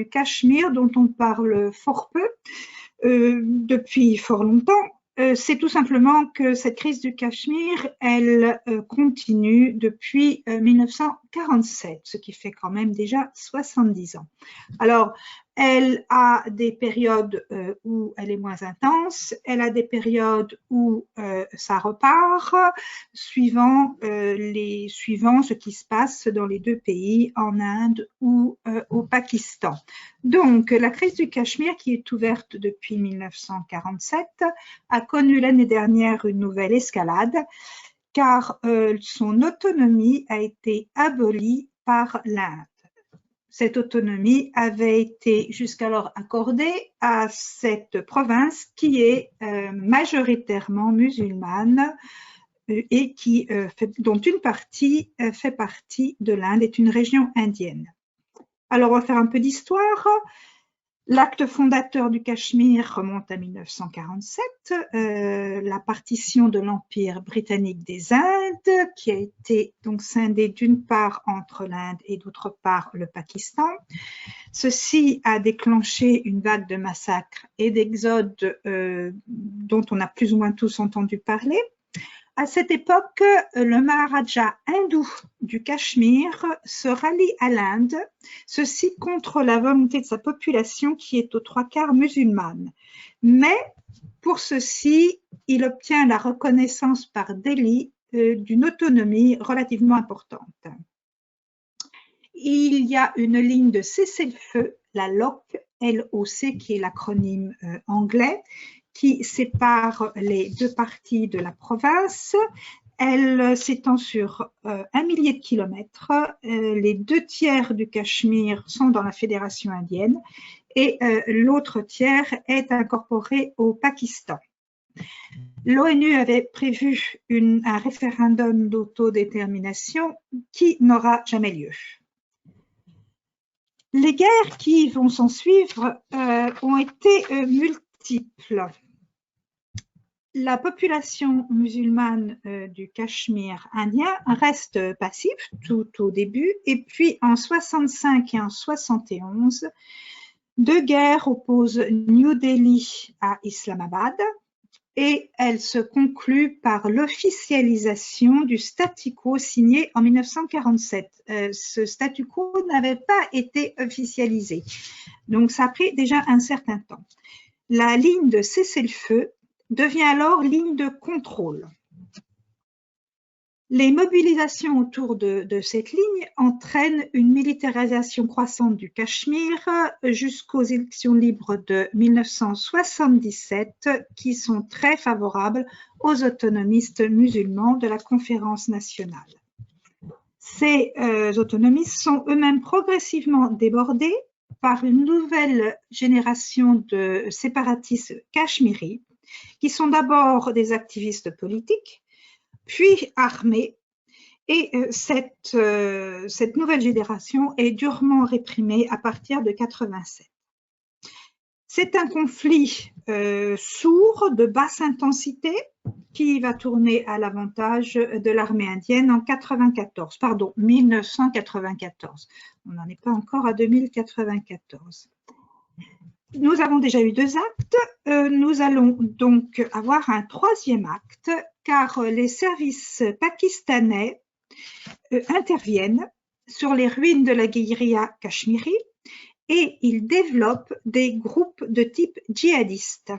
Cachemire dont on parle fort peu depuis fort longtemps. C'est tout simplement que cette crise du Cachemire, elle continue depuis 1947, ce qui fait quand même déjà 70 ans. Alors, elle a des périodes où elle est moins intense, elle a des périodes où ça repart, suivant ce qui se passe dans les deux pays, en Inde ou au Pakistan. Donc, la crise du Cachemire, qui est ouverte depuis 1947, a connu l'année dernière une nouvelle escalade, car son autonomie a été abolie par l'Inde. Cette autonomie avait été jusqu'alors accordée à cette province qui est majoritairement musulmane et dont une partie fait partie de l'Inde, est une région indienne. Alors, on va faire un peu d'histoire. L'acte fondateur du Cachemire remonte à 1947, la partition de l'Empire britannique des Indes, qui a été donc scindé d'une part entre l'Inde et d'autre part le Pakistan. Ceci a déclenché une vague de massacres et d'exodes dont on a plus ou moins tous entendu parler. À cette époque, le Maharaja hindou du Cachemire se rallie à l'Inde, ceci contre la volonté de sa population qui est aux 3/4 musulmane. Mais pour ceci, il obtient la reconnaissance par Delhi d'une autonomie relativement importante. Il y a une ligne de cessez-le-feu, la LOC, L-O-C, qui est l'acronyme anglais, qui sépare les deux parties de la province. Elle s'étend sur 1 millier de kilomètres. Les 2/3 du Cachemire sont dans la Fédération indienne et l'autre tiers est incorporé au Pakistan. L'ONU avait prévu un référendum d'autodétermination qui n'aura jamais lieu. Les guerres qui vont s'en suivre ont été multiples. La population musulmane du Cachemire indien reste passive tout au début, et puis en 65 et en 71, deux guerres opposent New Delhi à Islamabad, et elle se conclut par l'officialisation du statu quo signé en 1947. Ce statu quo n'avait pas été officialisé, donc ça a pris déjà un certain temps. La ligne de cessez-le-feu devient alors ligne de contrôle. Les mobilisations autour de cette ligne entraînent une militarisation croissante du Cachemire jusqu'aux élections libres de 1977 qui sont très favorables aux autonomistes musulmans de la Conférence nationale. Ces autonomistes sont eux-mêmes progressivement débordés par une nouvelle génération de séparatistes cachemiris qui sont d'abord des activistes politiques, puis armés, et cette nouvelle génération est durement réprimée à partir de 1987. C'est un conflit sourd, de basse intensité, qui va tourner à l'avantage de l'armée indienne en 1994. On n'en est pas encore à 2094. Nous avons déjà eu 2 actes, nous allons donc avoir un 3e acte, car les services pakistanais interviennent sur les ruines de la guérilla cachemiri et ils développent des groupes de type djihadiste.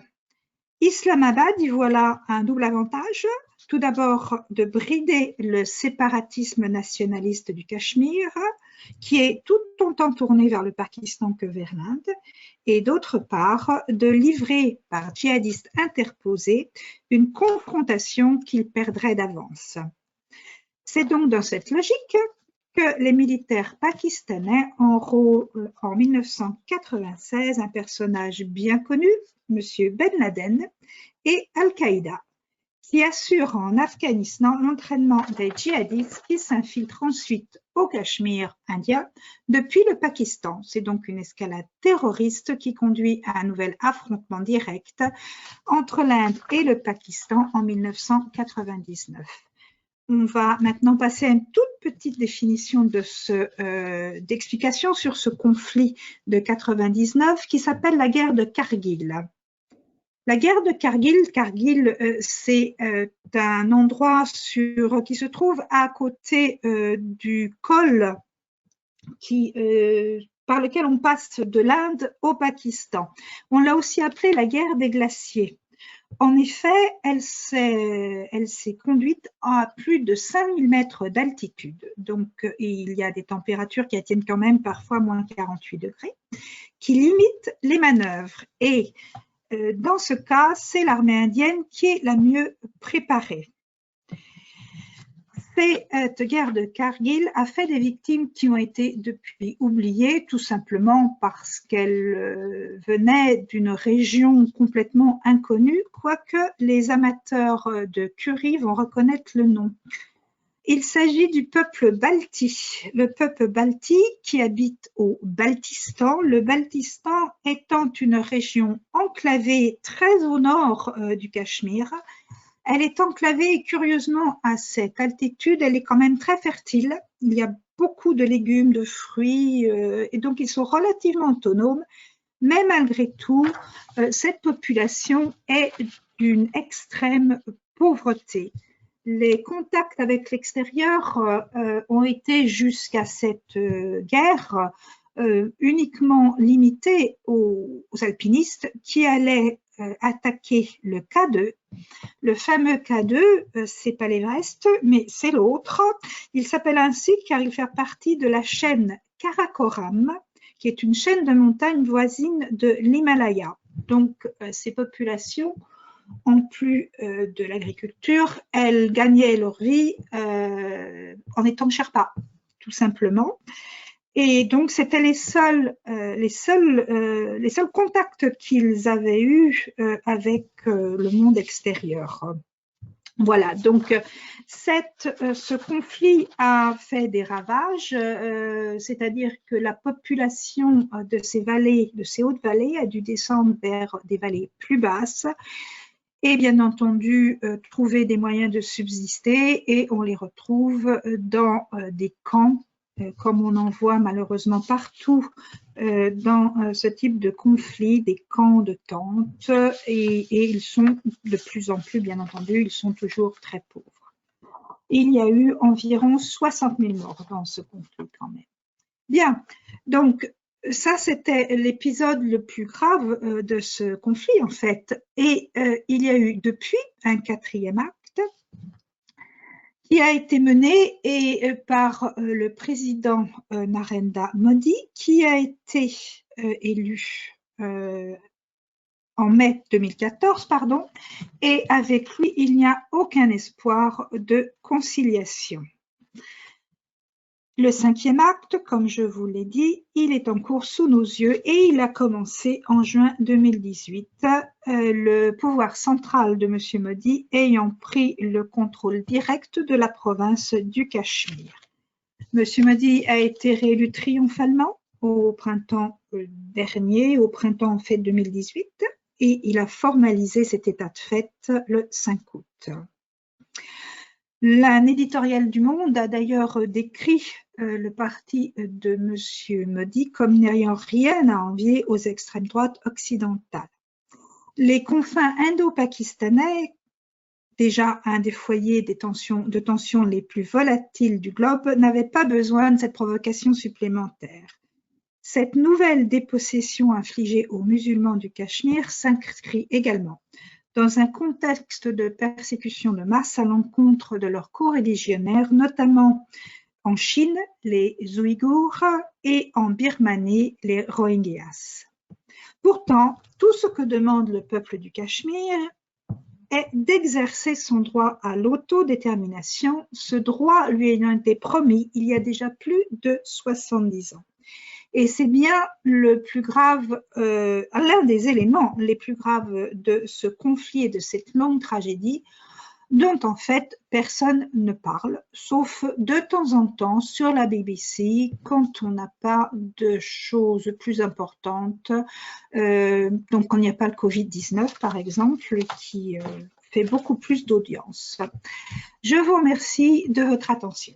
Islamabad y voit là un double avantage, tout d'abord de brider le séparatisme nationaliste du Cachemire, qui est tout autant tourné vers le Pakistan que vers l'Inde, et d'autre part de livrer par djihadistes interposés une confrontation qu'ils perdraient d'avance. C'est donc dans cette logique que les militaires pakistanais enrôlent en 1996 un personnage bien connu, M. Ben Laden, et Al-Qaïda, qui assure en Afghanistan l'entraînement des djihadistes qui s'infiltrent ensuite au Cachemire indien depuis le Pakistan. C'est donc une escalade terroriste qui conduit à un nouvel affrontement direct entre l'Inde et le Pakistan en 1999. on va maintenant passer à une toute petite définition d'explication sur ce conflit de 99 qui s'appelle la guerre de Kargil. La guerre de Kargil, c'est un endroit qui se trouve à côté du col par lequel on passe de l'Inde au Pakistan. On l'a aussi appelé la guerre des glaciers. En effet, elle s'est conduite à plus de 5000 mètres d'altitude. Donc, il y a des températures qui atteignent quand même parfois moins 48 degrés, qui limitent les manœuvres. Et dans ce cas, c'est l'armée indienne qui est la mieux préparée. Cette guerre de Kargil a fait des victimes qui ont été depuis oubliées, tout simplement parce qu'elle venait d'une région complètement inconnue, quoique les amateurs de curry vont reconnaître le nom. Il s'agit du peuple Balti. Le peuple Balti qui habite au Baltistan. Le Baltistan étant une région enclavée très au nord du Cachemire. Elle est enclavée et curieusement à cette altitude, elle est quand même très fertile. Il y a beaucoup de légumes, de fruits et donc ils sont relativement autonomes. Mais malgré tout, cette population est d'une extrême pauvreté. Les contacts avec l'extérieur ont été jusqu'à cette guerre uniquement limités aux alpinistes qui allaient attaquer le K2. Le fameux K2, c'est pas l'Everest, mais c'est l'autre. Il s'appelle ainsi car il fait partie de la chaîne Karakoram, qui est une chaîne de montagnes voisine de l'Himalaya. Donc, ces populations, en plus de l'agriculture, elles gagnaient leur vie en étant Sherpa, tout simplement. Et donc, c'était les seuls contacts qu'ils avaient eus avec le monde extérieur. Voilà, donc ce conflit a fait des ravages, c'est-à-dire que la population de ces vallées, de ces hautes vallées, a dû descendre vers des vallées plus basses et bien entendu trouver des moyens de subsister, et on les retrouve dans des camps, comme on en voit malheureusement partout dans ce type de conflit, des camps de tentes, et ils sont de plus en plus, bien entendu, ils sont toujours très pauvres. Il y a eu environ 60 000 morts dans ce conflit quand même. Bien, donc ça c'était l'épisode le plus grave de ce conflit en fait, et il y a eu depuis un quatrième acte qui a été mené par le président Narendra Modi, qui a été élu en mai 2014, et avec lui, il n'y a aucun espoir de conciliation. Le cinquième acte, comme je vous l'ai dit, il est en cours sous nos yeux et il a commencé en juin 2018, le pouvoir central de M. Modi ayant pris le contrôle direct de la province du Cachemire. M. Modi a été réélu triomphalement au printemps dernier, au printemps en fait 2018, et il a formalisé cet état de fait le 5 août. Un éditorial du Monde a d'ailleurs décrit le parti de M. Modi comme n'ayant rien à envier aux extrêmes droites occidentales. Les confins indo-pakistanais, déjà un des foyers de tensions les plus volatiles du globe, n'avaient pas besoin de cette provocation supplémentaire. Cette nouvelle dépossession infligée aux musulmans du Cachemire s'inscrit également dans un contexte de persécution de masse à l'encontre de leurs coreligionnaires, notamment en Chine, les Ouïghours, et en Birmanie, les Rohingyas. Pourtant, tout ce que demande le peuple du Cachemire est d'exercer son droit à l'autodétermination, ce droit lui ayant été promis il y a déjà plus de 70 ans. Et c'est bien le plus grave, l'un des éléments les plus graves de ce conflit et de cette longue tragédie, dont en fait personne ne parle, sauf de temps en temps sur la BBC quand on n'a pas de choses plus importantes. Donc quand il n'y a pas le Covid-19 par exemple, qui fait beaucoup plus d'audience. Je vous remercie de votre attention.